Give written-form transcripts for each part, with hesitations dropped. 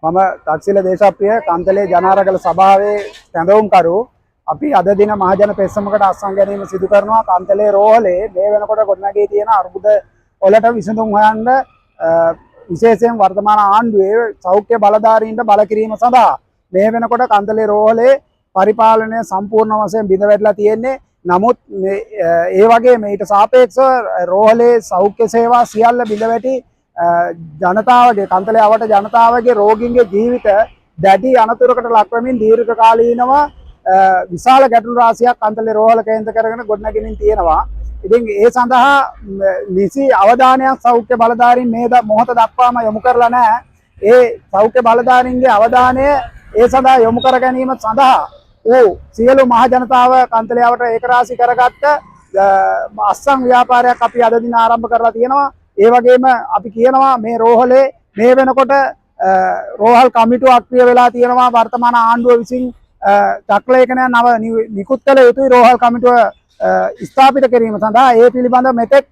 මම තක්සිල දේශප්‍රිය කන්තලේ ජනාරගල සභාවේ කැඳවුම්කරු අපි අද දින මහජන පෙත්සමකට අත්සන් ගැනීම සිදු කරනවා. කන්තලේ රෝහලේ මේ වෙනකොට ගොඩනැගී තියෙන අර්බුද වලට විසඳුම් හොයන්න විශේෂයෙන් වර්තමාන ආණ්ඩුවේ සෞඛ්‍ය බලධාරීන්ට බල කිරීම සඳහා මේ වෙනකොට කන්තලේ රෝහලේ පරිපාලනය සම්පූර්ණ වශයෙන් බිඳ වැටලා තියෙන්නේ. නමුත් ඒ වගේ මේට සාපේක්ෂව රෝහලේ සෞඛ්‍ය සේවා සියල්ල බිඳ වැටි ජනතාවගේ කන්තලේ අවට ජනතාවගේ රෝගීන්ගේ ජීවිත දැඩි අනතුරකට ලක් වෙමින් දීර්ඝ කාලීනව විශාල ගැටලු රාශියක් කන්තලේ රෝහල කේන්ද්‍ර කරගෙන ගොඩනැගෙමින් තියෙනවා. ඉතින් ඒ සඳහා නිසි අවධානයක් සෞඛ්‍ය බලධාරීන් මේ මොහොත දක්වාම යොමු කරලා නැහැ. ඒ සෞඛ්‍ය බලධාරීන්ගේ අවධානය ඒ සඳහා යොමු කර ගැනීම සඳහා සියලු මහ ජනතාව කන්තලේ අවට ඒකරාශී කරගත්ත අස්සම් ව්‍යාපාරයක් අපි අද දින ආරම්භ කරලා තියෙනවා. ඒ වගේම අපි කියනවා මේ රෝහලේ මේ වෙනකොට රෝහල් කමිටුව අක්‍රිය වෙලා තියෙනවා. වර්තමාන ආණ්ඩුව විසින් චක්‍රලේඛනය නව නිකුත් කළ යුතුයි රෝහල් කමිටුව ස්ථාපිත කිරීම සඳහා. ඒ පිළිබඳව මෙතෙක්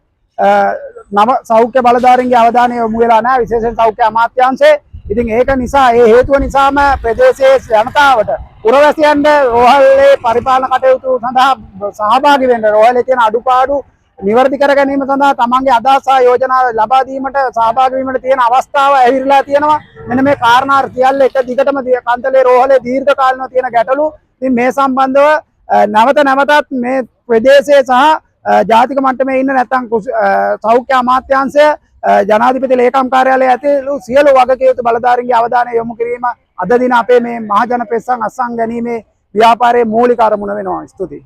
නව සෞඛ්‍ය බලධාරීන්ගේ අවධානය යොමු වෙලා නැහැ, විශේෂයෙන් සෞඛ්‍ය අමාත්‍යාංශයේ. ඉතින් ඒක නිසා ඒ හේතුව නිසාම ප්‍රදේශයේ ජනතාවට පුරවැසියන්ට රෝහලේ පරිපාලන කටයුතු සඳහා සහභාගී වෙන්න, රෝහලේ තියෙන අඩුපාඩු නිවැරදි කර ගැනීම සඳහා තමන්ගේ අදහස් සහ යෝජනා ලබා දීමට සහභාගී වීමට තියෙන අවස්ථාව ඇවිල්ලා තියෙනවා. මෙන්න මේ කාරණා සියල්ල එක දිගටම කන්තලේ රෝහලේ දීර්ඝ කාලිනව තියෙන ගැටලු. ඉතින් මේ සම්බන්ධව නැවතත් මේ ප්‍රදේශයේ සහ ජාතික මට්ටමේ ඉන්න නැත්නම් සෞඛ්‍ය අමාත්‍යාංශය ජනාධිපති ලේකම් කාර්යාලය ඇතුළු සියලු වගකීම් බලධාරීන්ගේ අවධානය යොමු කිරීම අද දින අපේ මේ මහජන පෙත්සම් අත්සන් ගැනීමේ ව්‍යාපාරයේ මූලික අරමුණ වෙනවා. ස්තුතියි.